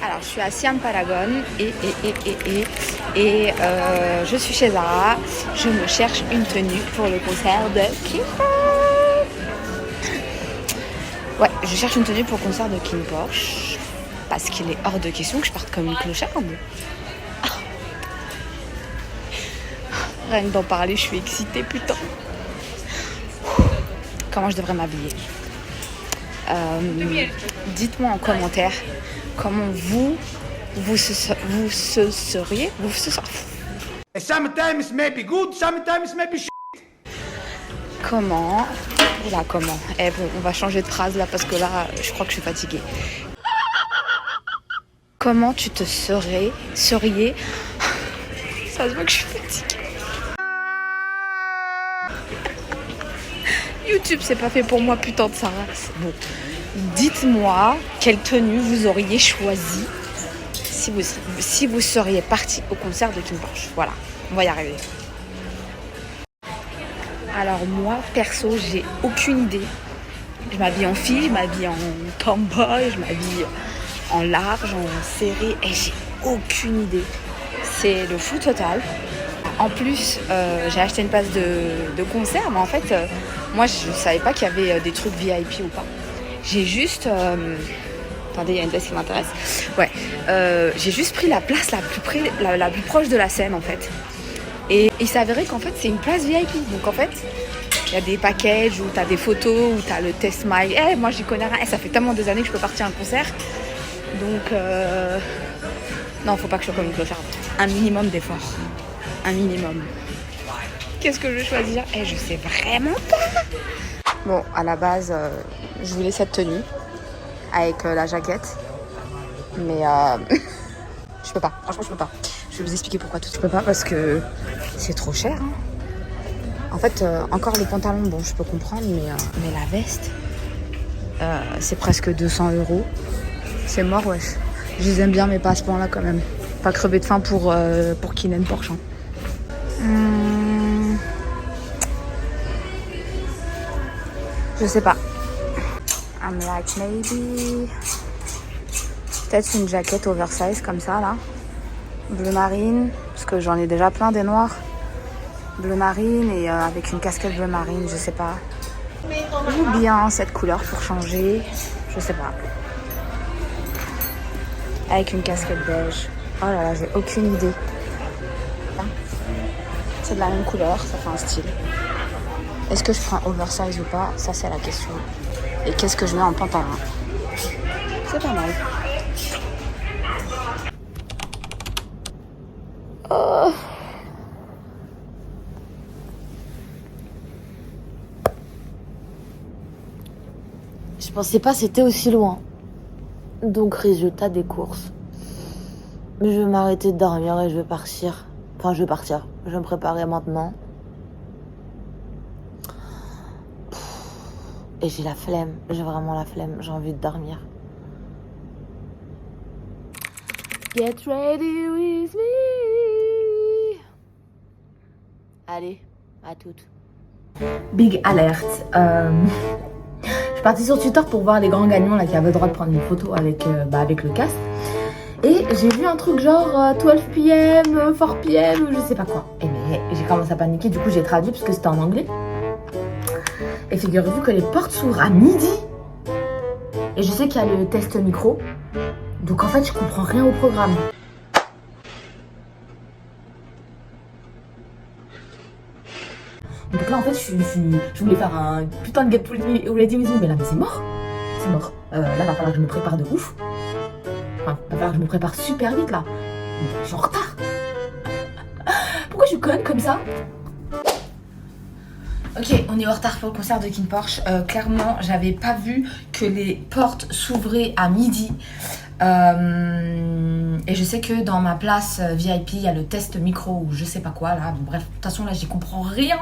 Alors, je suis à Siam Paragon et je suis chez Zara. Je me cherche une tenue pour le concert de Kim Porsche. Ouais, je cherche une tenue pour le concert de Kim Porsche parce qu'il est hors de question que je parte comme une clocharde. Rien que d'en parler, je suis excitée, putain. Comment je devrais m'habiller? Dites-moi en commentaire comment vous seriez. Sometimes maybe good, sometimes maybe shit. Comment? Là, comment? Eh bon, on va changer de phrase là parce que là, je crois que je suis fatiguée. Comment tu te seriez? Ça se voit que je suis fatiguée. YouTube, c'est pas fait pour moi, putain de sa race. Bon, dites-moi quelle tenue vous auriez choisi si vous seriez parti au concert de Kim Porsche. Voilà, on va y arriver. Alors moi, perso, j'ai aucune idée. Je m'habille en fille, je m'habille en tomboy, je m'habille en large, en serré, et j'ai aucune idée. C'est le flou total. En plus, j'ai acheté une place de concert, mais en fait, moi, je savais pas qu'il y avait des trucs VIP ou pas. J'ai juste... Attendez, il y a une place qui m'intéresse. Ouais, j'ai juste pris la place la plus proche de la scène, en fait. Et il s'avérait qu'en fait, c'est une place VIP. Donc, en fait, il y a des packages où tu as des photos, où tu as le test smile. Moi, j'y connais rien. Ça fait tellement des années que je peux partir à un concert. Donc, non, faut pas que je sois comme une clocharde. Un minimum d'effort. Un minimum. Qu'est-ce que je vais choisir? Je sais vraiment pas. Bon, à la base, je voulais cette tenue avec la jaquette. Mais je peux pas. Franchement, je peux pas. Je vais vous expliquer pourquoi tout. Je peux pas parce que c'est trop cher. Hein. En fait, encore le pantalon, bon, je peux comprendre, mais la veste, c'est presque 200 €. C'est mort, wesh. Je les aime bien, mais pas à ce point-là quand même. Pas crever de faim pour Kylian Porsche. Hein. Je sais pas. I'm like maybe. Peut-être une jaquette oversize comme ça là. Bleu marine, parce que j'en ai déjà plein des noirs. Bleu marine et avec une casquette bleu marine, je sais pas. Ou bien cette couleur pour changer, je sais pas. Avec une casquette beige. Oh là là, j'ai aucune idée. C'est de la même couleur, ça fait un style. Est-ce que je prends oversize ou pas? Ça, c'est la question. Et qu'est-ce que je mets en pantalon? C'est pas mal. Oh. Je pensais pas c'était aussi loin. Donc résultat des courses. Mais je vais m'arrêter de dormir et je vais partir. Enfin, je vais partir. Je vais me préparer maintenant. Et j'ai la flemme. J'ai vraiment la flemme. J'ai envie de dormir. Get ready with me. Allez, à toutes. Big alert. Je suis partie sur Twitter pour voir les grands gagnants là, qui avaient le droit de prendre une photo avec le cast. Et j'ai vu un truc genre 12 p.m., 4 p.m. ou je sais pas quoi. Et mais j'ai commencé à paniquer, du coup j'ai traduit parce que c'était en anglais. Et figurez-vous que les portes s'ouvrent à midi. Et je sais qu'il y a le test micro. Donc en fait je comprends rien au programme. Donc là en fait je voulais faire un putain de get ready with me, mais là mais c'est mort. C'est mort. Là va falloir que je me prépare de ouf. Enfin, va falloir que je me prépare super vite là. Je suis en retard. Pourquoi je suis conne comme ça? Ok, on est en retard pour le concert de Kim Porsche. Clairement, j'avais pas vu que les portes s'ouvraient à midi. Et je sais que dans ma place VIP, il y a le test micro ou je sais pas quoi là. Bon, bref, de toute façon là, j'y comprends rien.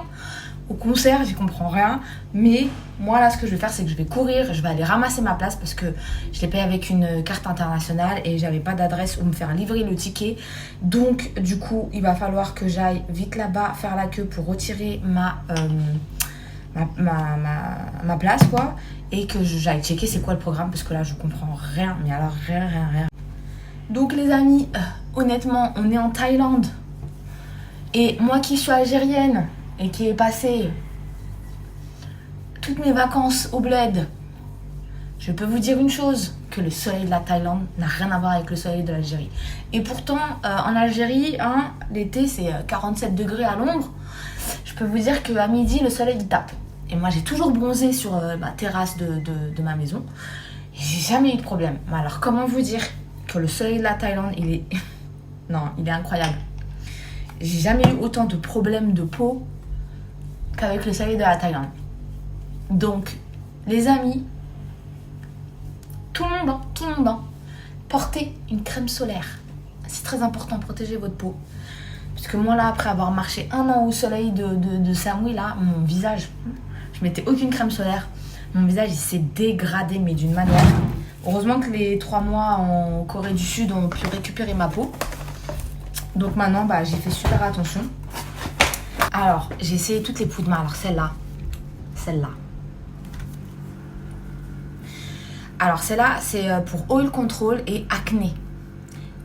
Au concert, j'y comprends rien. Mais moi là, ce que je vais faire, c'est que je vais courir. Je vais aller ramasser ma place parce que je l'ai payé avec une carte internationale et j'avais pas d'adresse où me faire livrer le ticket. Donc du coup, il va falloir que j'aille vite là-bas faire la queue pour retirer ma place quoi. Et que j'aille checker c'est quoi le programme parce que là, je comprends rien. Mais alors rien. Donc les amis, honnêtement, on est en Thaïlande. Et moi qui suis algérienne et qui ai passé toutes mes vacances au bled, je peux vous dire une chose, que le soleil de la Thaïlande n'a rien à voir avec le soleil de l'Algérie. Et pourtant, en Algérie, hein, l'été c'est 47 degrés à l'ombre. Je peux vous dire qu'à midi, le soleil il tape. Et moi j'ai toujours bronzé sur ma terrasse de ma maison. Et j'ai jamais eu de problème. Alors comment vous dire que le soleil de la Thaïlande, il est... non, il est incroyable. J'ai jamais eu autant de problèmes de peau qu'avec le soleil de la Thaïlande. Donc, les amis, tout le monde, portez une crème solaire. C'est très important, protéger votre peau. Parce que moi là, après avoir marché 1 an au soleil de Samui, là, mon visage, je mettais aucune crème solaire. Mon visage, il s'est dégradé, mais d'une manière. Heureusement que les 3 mois en Corée du Sud ont pu récupérer ma peau. Donc maintenant, bah, j'ai fait super attention. Alors, j'ai essayé toutes les poudres. Alors celle-là. Alors celle-là, c'est pour oil control et acné.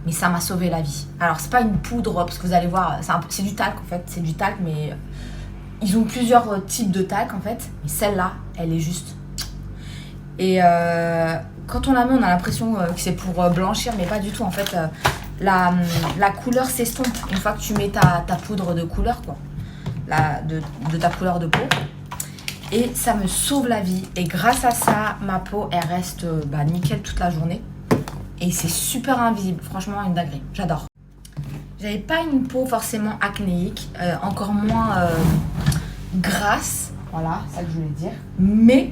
Mais ça m'a sauvé la vie. Alors c'est pas une poudre, parce que vous allez voir, c'est du talc en fait. C'est du talc, mais ils ont plusieurs types de talc en fait. Mais celle-là, elle est juste. Et quand on la met, on a l'impression que c'est pour blanchir, mais pas du tout en fait. La couleur s'estompe une fois que tu mets ta poudre de couleur, quoi. De ta couleur de peau. Et ça me sauve la vie. Et grâce à ça, ma peau, elle reste nickel toute la journée. Et c'est super invisible. Franchement, une dinguerie. J'adore. J'avais pas une peau forcément acnéique. Encore moins grasse. Voilà, c'est ça que je voulais dire. Mais,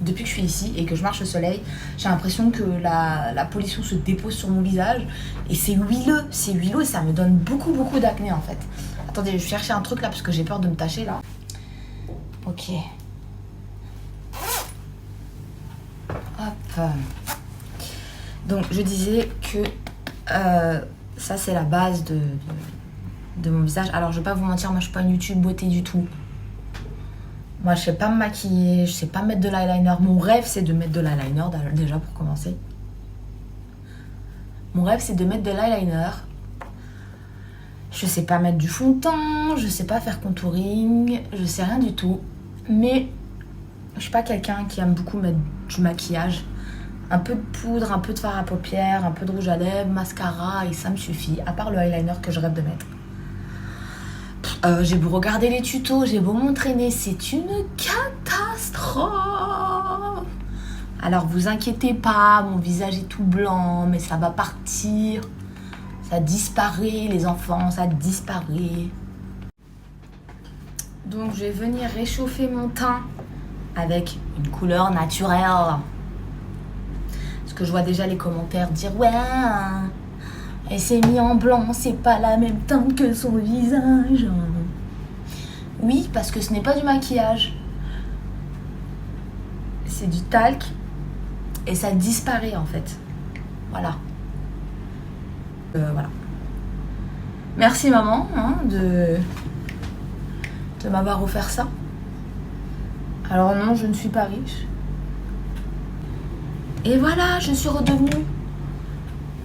depuis que je suis ici et que je marche au soleil, j'ai l'impression que la pollution se dépose sur mon visage. Et c'est huileux. C'est huileux et ça me donne beaucoup d'acné en fait. Attendez, je vais chercher un truc là parce que j'ai peur de me tacher là. Ok. Hop. Donc je disais que ça c'est la base de mon visage. Alors je vais pas vous mentir, moi je suis pas une YouTube beauté du tout. Moi je sais pas me maquiller, je sais pas mettre de l'eyeliner. Mon rêve c'est de mettre de l'eyeliner déjà pour commencer. Mon rêve c'est de mettre de l'eyeliner. Je sais pas mettre du fond de teint, je sais pas faire contouring, je sais rien du tout. Mais je suis pas quelqu'un qui aime beaucoup mettre du maquillage. Un peu de poudre, un peu de fard à paupières, un peu de rouge à lèvres, mascara et ça me suffit. À part le eyeliner que je rêve de mettre. J'ai beau regarder les tutos, j'ai beau m'entraîner, c'est une catastrophe. Alors vous inquiétez pas, mon visage est tout blanc, mais ça va partir. Ça disparaît, les enfants, ça disparaît. Donc je vais venir réchauffer mon teint avec une couleur naturelle. Parce que je vois déjà les commentaires dire ouais, elle s'est mis en blanc, c'est pas la même teinte que son visage. Oui, parce que ce n'est pas du maquillage. C'est du talc et ça disparaît en fait. Voilà. Voilà. Merci maman de m'avoir offert ça. Alors non, je ne suis pas riche. Et voilà, je suis redevenue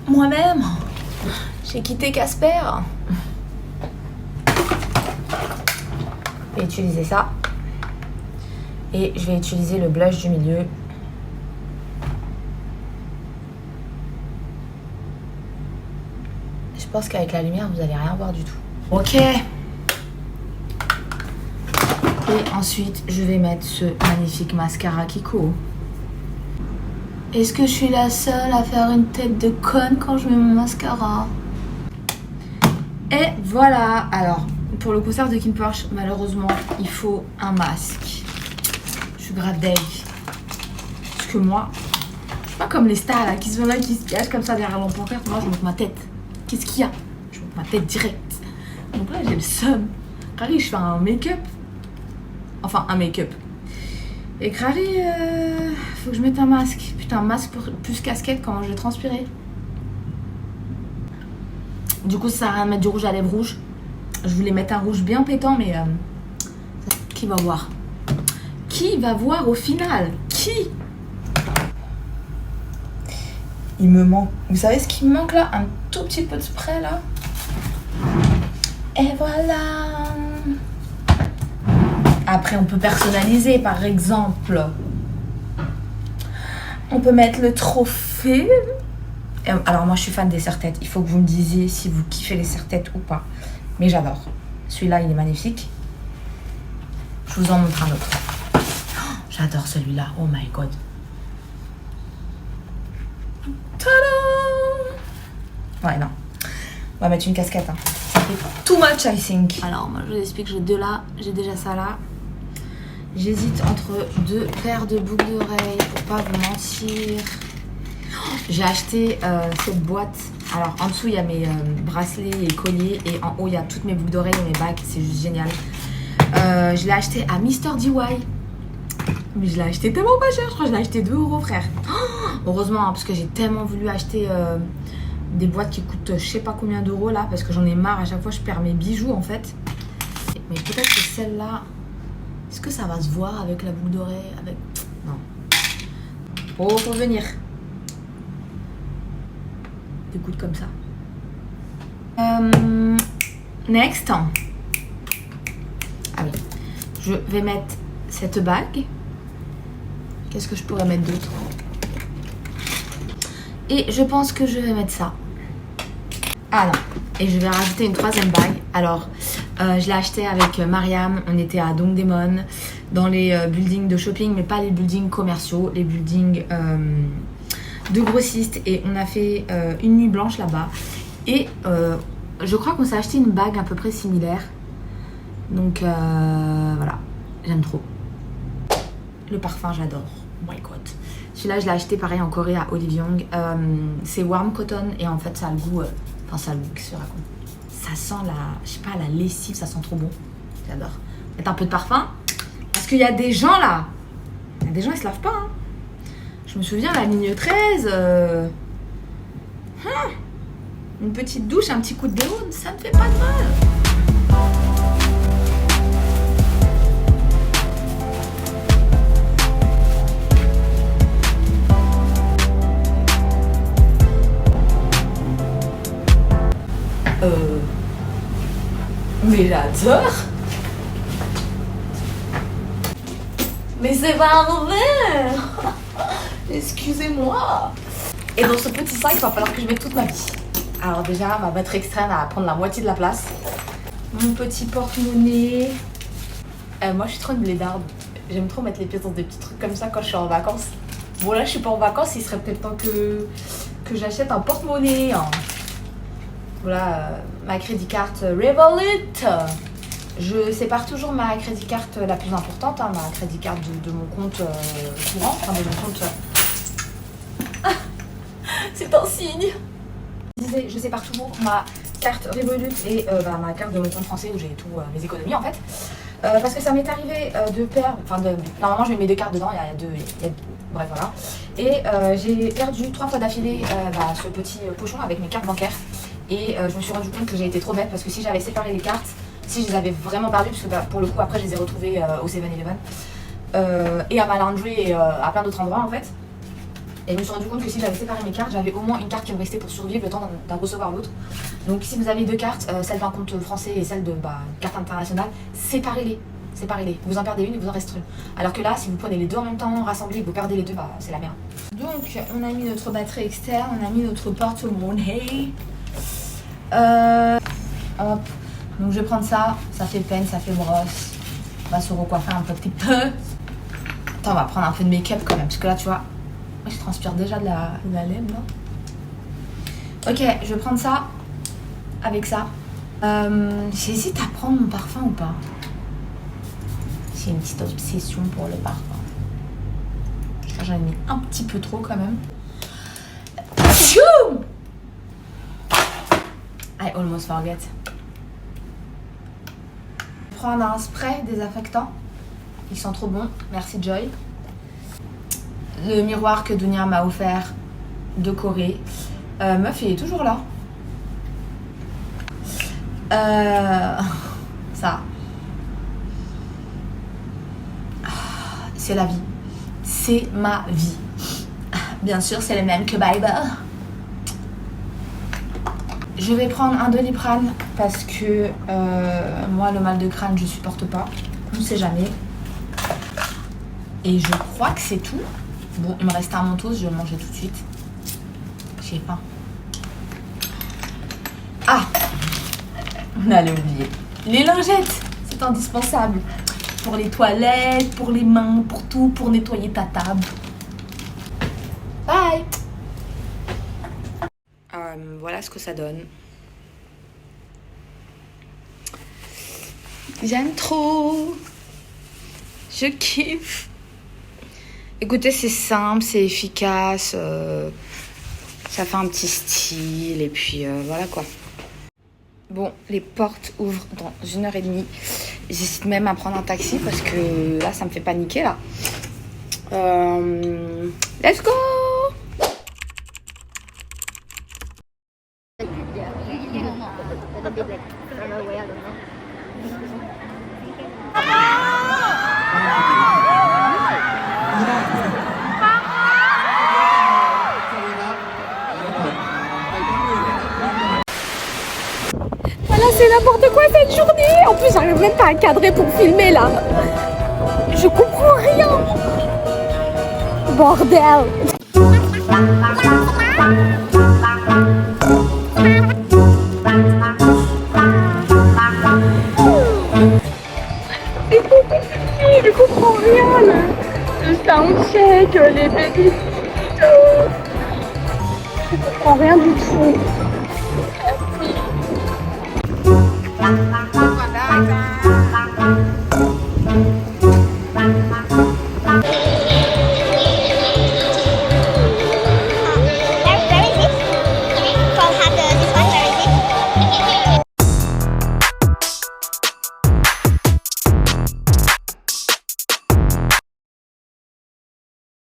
moi-même. J'ai quitté Casper. Je vais utiliser ça. Et je vais utiliser le blush du milieu. Je pense qu'avec la lumière, vous allez rien voir du tout. Ok. Et ensuite, je vais mettre ce magnifique mascara Kiko. Est-ce que je suis la seule à faire une tête de conne quand je mets mon mascara? Et voilà. Alors, pour le concert de Kim Porsche, malheureusement, il faut un masque. Je suis grave deg. Parce que moi, je suis pas comme les stars là, qui sont là, qui se cachent comme ça derrière mon pancarte. Moi, je monte ma tête. Qu'est-ce qu'il y a? Je monte ma tête direct. Donc là, j'ai le seum. Crary, je fais un make-up. Enfin, un make-up. Et Crary, faut que je mette un masque. Putain, masque plus casquette quand je vais transpirer. Du coup, ça sert à rien de mettre du rouge à lèvres rouge. Je voulais mettre un rouge bien pétant, mais qui va voir? Qui va voir au final? Qui? Il me manque... Vous savez ce qui me manque là? Un tout petit peu de spray là. Et voilà. Après, on peut personnaliser, par exemple. On peut mettre le trophée. Alors, moi, je suis fan des serre-têtes. Il faut que vous me disiez si vous kiffez les serre-têtes ou pas. Mais j'adore. Celui-là, il est magnifique. Je vous en montre un autre. Oh, j'adore celui-là. Oh my god. Tada! Ouais, non. On va mettre une casquette. Hein. Ça fait too much, I think. Alors, moi, je vous explique. J'ai deux là. J'ai déjà ça là. J'hésite entre deux paires de boucles d'oreilles, pour pas vous mentir. J'ai acheté cette boîte. Alors en dessous il y a mes bracelets et colliers et en haut il y a toutes mes boucles d'oreilles et mes bagues. C'est juste génial. Je l'ai acheté à Mr. DY. Mais je l'ai acheté tellement pas cher. Je crois que je l'ai acheté 2 €, frère. Oh, heureusement hein, parce que j'ai tellement voulu acheter des boîtes qui coûtent je sais pas combien d'euros là. Parce que j'en ai marre. À chaque fois je perds mes bijoux en fait. Mais peut-être que celle-là... Est-ce que ça va se voir avec la boucle d'oreille avec... Non. Oh, faut venir. Des gouttes comme ça. Next. Ah oui. Je vais mettre cette bague. Qu'est-ce que je pourrais mettre d'autre? Et je pense que je vais mettre ça. Ah non. Et je vais rajouter une 3e bague. Alors... je l'ai acheté avec Mariam, on était à Dongdaemun dans les buildings de shopping, mais pas les buildings commerciaux, les buildings de grossistes. Et on a fait une nuit blanche là-bas. Et je crois qu'on s'est acheté une bague à peu près similaire. Donc voilà, j'aime trop. Le parfum, j'adore. Oh my god. Celui-là, je l'ai acheté pareil en Corée à Olive Young. C'est Warm Cotton et en fait, ça a le goût... Enfin, ça a le goût, qu'est-ce que je raconte? Ça sent la, je sais pas, la lessive, ça sent trop bon. J'adore. Mettre un peu de parfum. Parce qu'il y a des gens là. Il y a des gens, ils se lavent pas. Hein. Je me souviens, la ligne 13. Une petite douche, un petit coup de déo, ça ne fait pas de mal. Mais j'adore. Mais c'est pas revers. Excusez-moi. Et dans ce petit sac, il va falloir que je mette toute ma vie. Alors déjà, ma batterie externe va prendre la moitié de la place. Mon petit porte-monnaie. Moi, je suis trop une blédarde. J'aime trop mettre les pièces dans des petits trucs comme ça quand je suis en vacances. Bon là, je suis pas en vacances, il serait peut-être temps que j'achète un porte-monnaie. Hein. Voilà, ma crédit carte Revolut. Je sépare toujours ma crédit carte la plus importante, hein, ma crédit carte de mon compte courant, enfin de mon compte... C'est un signe. Je sépare toujours ma carte Revolut et ma carte de mon compte français où j'ai tous mes économies en fait. Parce que ça m'est arrivé de perdre... Normalement je mets mes 2 cartes dedans, il y a deux... bref voilà. Et j'ai perdu 3 fois d'affilée ce petit pochon avec mes cartes bancaires. Et je me suis rendu compte que j'ai été trop bête parce que si j'avais séparé les cartes, si je les avais vraiment perdues, parce que pour le coup après je les ai retrouvées au 7-Eleven et à ma laundry et à plein d'autres endroits en fait. Et je me suis rendu compte que si j'avais séparé mes cartes, j'avais au moins une carte qui me restait pour survivre le temps d'en recevoir l'autre. Donc si vous avez 2 cartes, celle d'un compte français et celle de carte internationale, séparez-les. Séparez-les. Vous en perdez une et vous en reste une. Alors que là, si vous prenez les 2 en même temps, rassemblés et que vous perdez les 2, c'est la merde. Donc on a mis notre batterie externe, on a mis notre porte-monnaie. Hop. Donc je vais prendre ça, ça fait peine, ça fait brosse. On va se recoiffer un petit peu. Attends, on va prendre un peu de make-up quand même, parce que là tu vois, je transpire déjà de la laine là. Ok, je vais prendre ça avec ça. J'hésite à prendre mon parfum ou pas. J'ai une petite obsession pour le parfum. J'en ai mis un petit peu trop quand même. Tchou! I almost forget. Prendre un spray désinfectant. Ils sont trop bons. Merci Joy. Le miroir que Dunia m'a offert de Corée. Meuf, il est toujours là. Ça. C'est la vie. C'est ma vie. Bien sûr, c'est le même que Bible. Je vais prendre un Doliprane parce que moi le mal de crâne je supporte pas. On sait jamais. Et je crois que c'est tout. Bon, il me reste un Mentos, je vais le manger tout de suite. J'ai faim. Ah! On allait oublier. Les lingettes, c'est indispensable. Pour les toilettes, pour les mains, pour tout, pour nettoyer ta table. Bye! Voilà ce que ça donne. J'aime trop. Je kiffe. Écoutez, c'est simple, c'est efficace. Ça fait un petit style. Et puis voilà quoi. Bon, les portes ouvrent dans 1h30. J'hésite même à prendre un taxi parce que là, ça me fait paniquer là. Let's go! Voilà, c'est n'importe quoi cette journée. En plus, j'arrive même pas à cadrer pour filmer là. Je comprends rien. Bordel. C'est trop compliqué, je comprends rien là. Le soundcheck, les baby. Je comprends rien du tout. Voilà.